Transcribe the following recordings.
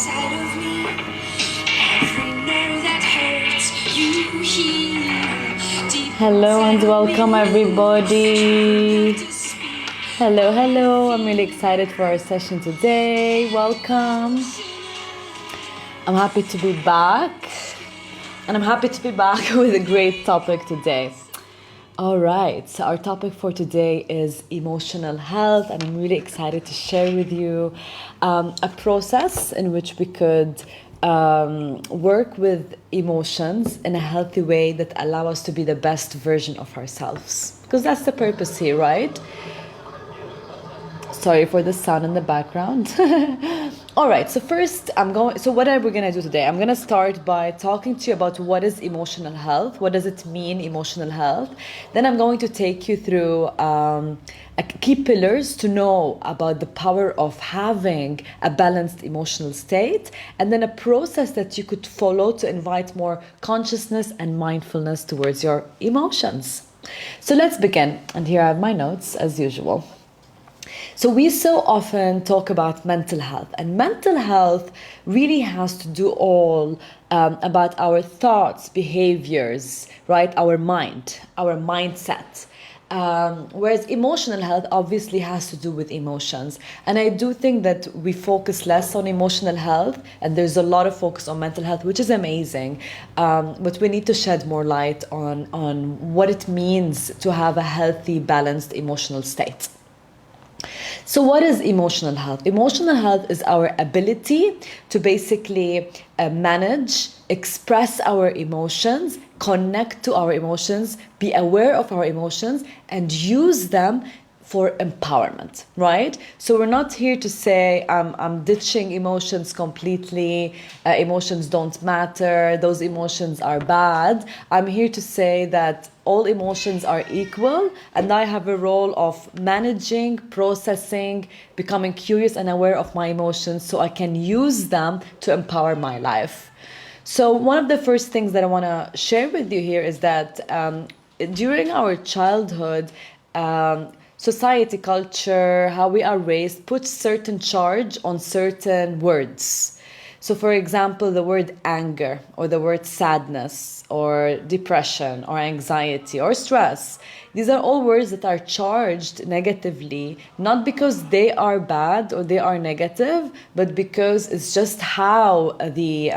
inside of me. Every nerve that hurts, you heal. Deep Hello and inside of welcome me, everybody. to speak. Hello. I'm really excited for our session today. Welcome. I'm happy to be back. And I'm happy to be back with a great topic today. All right, so our topic for today is emotional health, and I'm really excited to share with you a process in which we could work with emotions in a healthy way that allow us to be the best version of ourselves. Because that's the purpose here, right? Sorry for the sound in the background. All right, so first so what are we going to do today? I'm going to start by talking to you about what is emotional health. What does it mean, emotional health? Then I'm going to take you through key pillars to know about the power of having a balanced emotional state, and then a process that you could follow to invite more consciousness and mindfulness towards your emotions. So let's begin. And here I have my notes as usual. So we so often talk about mental health, and mental health really has to do all about our thoughts, behaviors, right? Our mind, our mindset. Whereas emotional health obviously has to do with emotions. And I do think that we focus less on emotional health, and there's a lot of focus on mental health, which is amazing. But we need to shed more light on what it means to have a healthy, balanced emotional state. So what is emotional health? Emotional health is our ability to basically manage, express our emotions, connect to our emotions, be aware of our emotions, and use them for empowerment, right? So we're not here to say I'm ditching emotions completely, emotions don't matter, those emotions are bad. I'm here to say that all emotions are equal, and I have a role of managing, processing, becoming curious and aware of my emotions so I can use them to empower my life. So one of the first things that I want to share with you here is that during our childhood, society, culture, how we are raised puts certain charge on certain words. So for example, the word anger or the word sadness or depression or anxiety or stress, these are all words that are charged negatively, not because they are bad or they are negative, but because it's just how the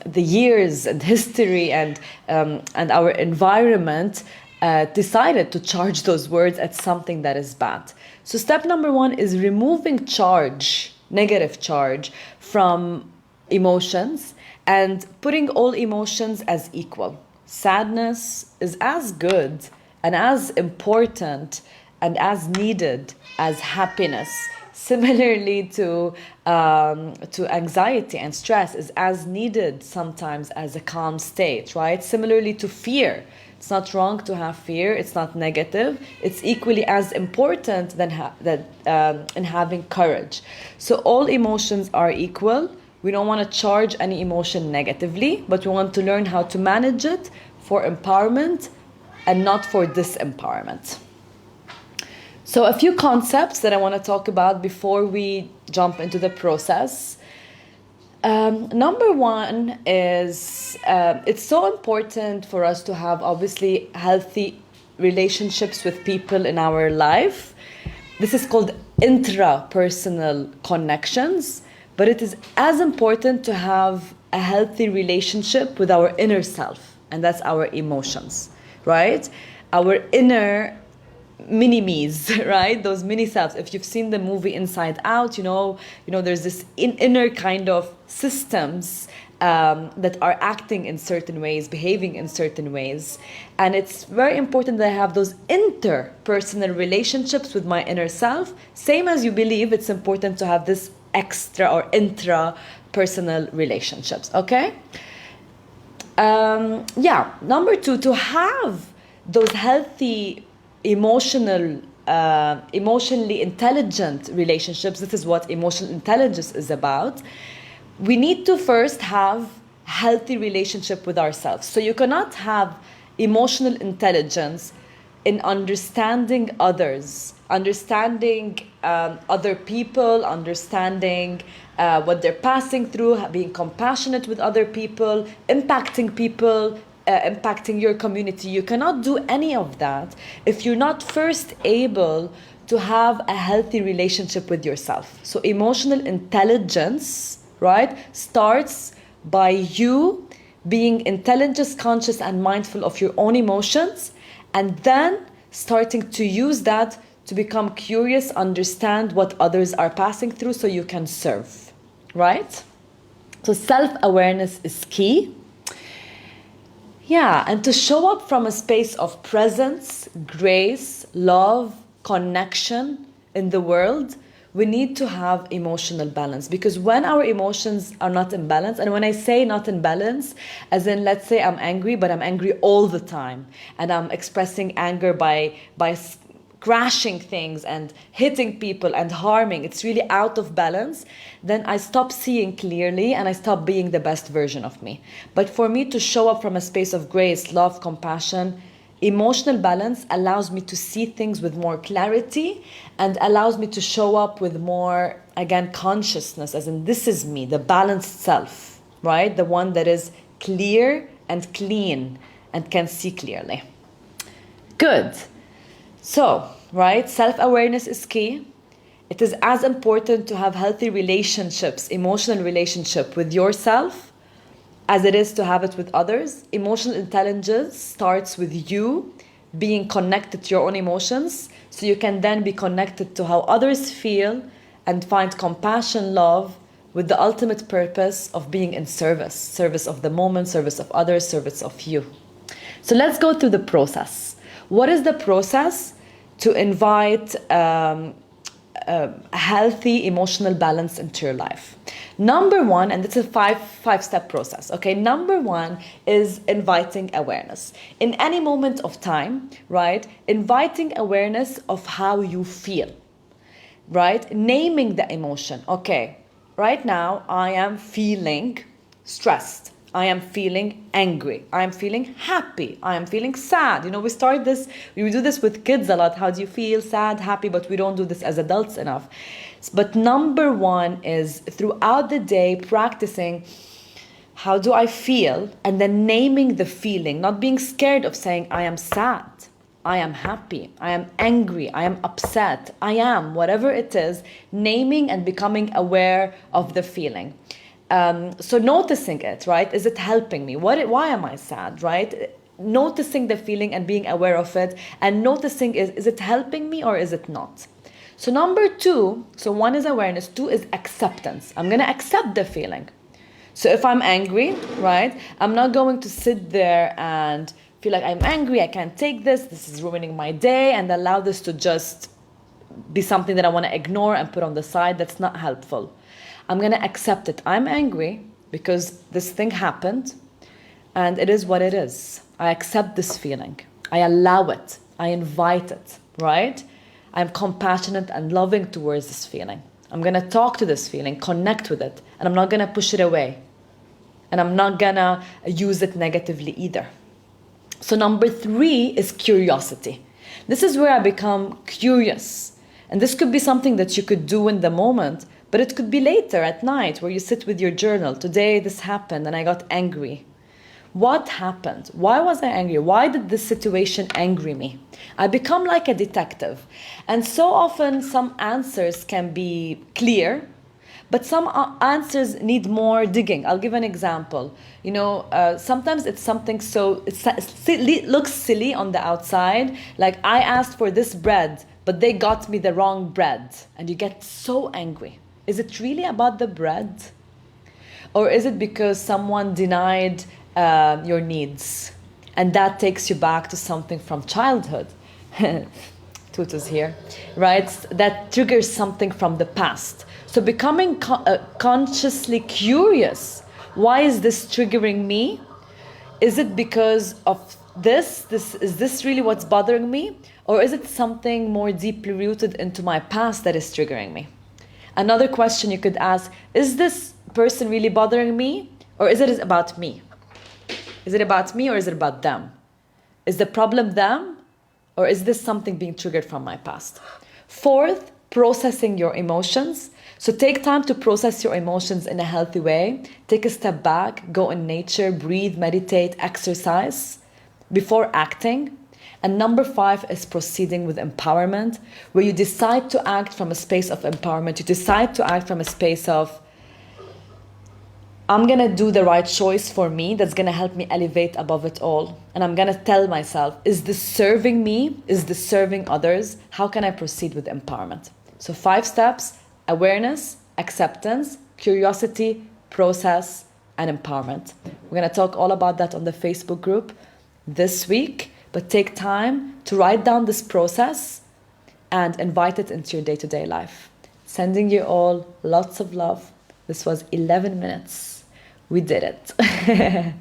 the years and history and our environment decided to charge those words as something that is bad. So step number one is removing charge, negative charge, from emotions and putting all emotions as equal. Sadness is as good and as important and as needed as happiness. Similarly to anxiety and stress is as needed sometimes as a calm state, right? Similarly to fear. It's not wrong to have fear. It's not negative. It's equally as important than in having courage. So all emotions are equal. We don't want to charge any emotion negatively, but we want to learn how to manage it for empowerment and not for disempowerment. So a few concepts that I want to talk about before we jump into the process. Number one is it's so important for us to have obviously healthy relationships with people in our life. This is called intrapersonal connections, but it is as important to have a healthy relationship with our inner self, and that's our emotions, right? Our inner mini-me's, right? Those mini selves. If you've seen the movie Inside Out, you know, there's this inner kind of systems that are acting in certain ways, behaving in certain ways. And it's very important that I have those interpersonal relationships with my inner self, same as you believe it's important to have this extra or intra-personal relationships, okay? Number two, to have those healthy emotionally intelligent relationships, this is what emotional intelligence is about. We need to first have healthy relationship with ourselves. So you cannot have emotional intelligence in understanding others, understanding other people, understanding what they're passing through, being compassionate with other people, impacting your community. You cannot do any of that if you're not first able to have a healthy relationship with yourself. So emotional intelligence, right, starts by you being intelligent, conscious, and mindful of your own emotions, and then starting to use that to become curious, understand what others are passing through so you can serve, right? So self-awareness is key. Yeah, and to show up from a space of presence, grace, love, connection in the world, we need to have emotional balance, because when our emotions are not in balance, and when I say not in balance, as in, let's say I'm angry, but I'm angry all the time, and I'm expressing anger by crashing things and hitting people and harming, it's really out of balance, then I stop seeing clearly and I stop being the best version of me. But for me to show up from a space of grace, love, compassion, emotional balance allows me to see things with more clarity and allows me to show up with more, again, consciousness, as in this is me, the balanced self, right? The one that is clear and clean and can see clearly. Good. So, right, self-awareness is key. It is as important to have healthy relationships, emotional relationship with yourself, as it is to have it with others. Emotional intelligence starts with you being connected to your own emotions, so you can then be connected to how others feel and find compassion, love, with the ultimate purpose of being in service of the moment, service of others, service of you. So let's go through the process. What is the process to invite a healthy emotional balance into your life? Number one, and it's a five-step process, okay? Number one is inviting awareness. In any moment of time, right? Inviting awareness of how you feel, right? Naming the emotion. Okay, right now I am feeling stressed. I am feeling angry. I am feeling happy. I am feeling sad. You know, we do this with kids a lot. How do you feel? Sad, happy, but we don't do this as adults enough. But number one is throughout the day practicing how do I feel, and then naming the feeling, not being scared of saying I am sad, I am happy, I am angry, I am upset, I am, whatever it is, naming and becoming aware of the feeling. So noticing it, right? Is it helping me? Why am I sad, right? Noticing the feeling and being aware of it, and noticing is it helping me or is it not? So number two, so one is awareness, two is acceptance. I'm gonna accept the feeling. So if I'm angry, right, I'm not going to sit there and feel like I'm angry, I can't take this is ruining my day, and allow this to just be something that I wanna ignore and put on the side. That's not helpful. I'm going to accept it. I'm angry because this thing happened and it is what it is. I accept this feeling. I allow it. I invite it, right? I'm compassionate and loving towards this feeling. I'm going to talk to this feeling, connect with it, and I'm not going to push it away. And I'm not going to use it negatively either. So number three is curiosity. This is where I become curious. And this could be something that you could do in the moment, but it could be later at night where you sit with your journal. Today this happened and I got angry. What happened? Why was I angry? Why did this situation angry me? I become like a detective. And so often some answers can be clear, but some answers need more digging. I'll give an example. You know, sometimes it's something it looks silly on the outside. Like I asked for this bread, but they got me the wrong bread. And you get so angry. Is it really about the bread? Or is it because someone denied your needs? And that takes you back to something from childhood. Tutu's here, right? That triggers something from the past. So becoming consciously curious. Why is this triggering me? Is it because of this? Is this really what's bothering me? Or is it something more deeply rooted into my past that is triggering me? Another question you could ask, is this person really bothering me? Or is it about me? Is it about me or is it about them? Is the problem them? Or is this something being triggered from my past? Fourth, processing your emotions. So take time to process your emotions in a healthy way. Take a step back, go in nature, breathe, meditate, exercise before acting. And number five is proceeding with empowerment, where you decide to act from a space of empowerment. You decide to act from a space of, I'm gonna do the right choice for me that's gonna help me elevate above it all. And I'm gonna tell myself, is this serving me? Is this serving others? How can I proceed with empowerment? So 5 steps: awareness, acceptance, curiosity, process, and empowerment. We're gonna talk all about that on the Facebook group this week, but take time to write down this process and invite it into your day-to-day life. Sending you all lots of love. This was 11 minutes. We did it.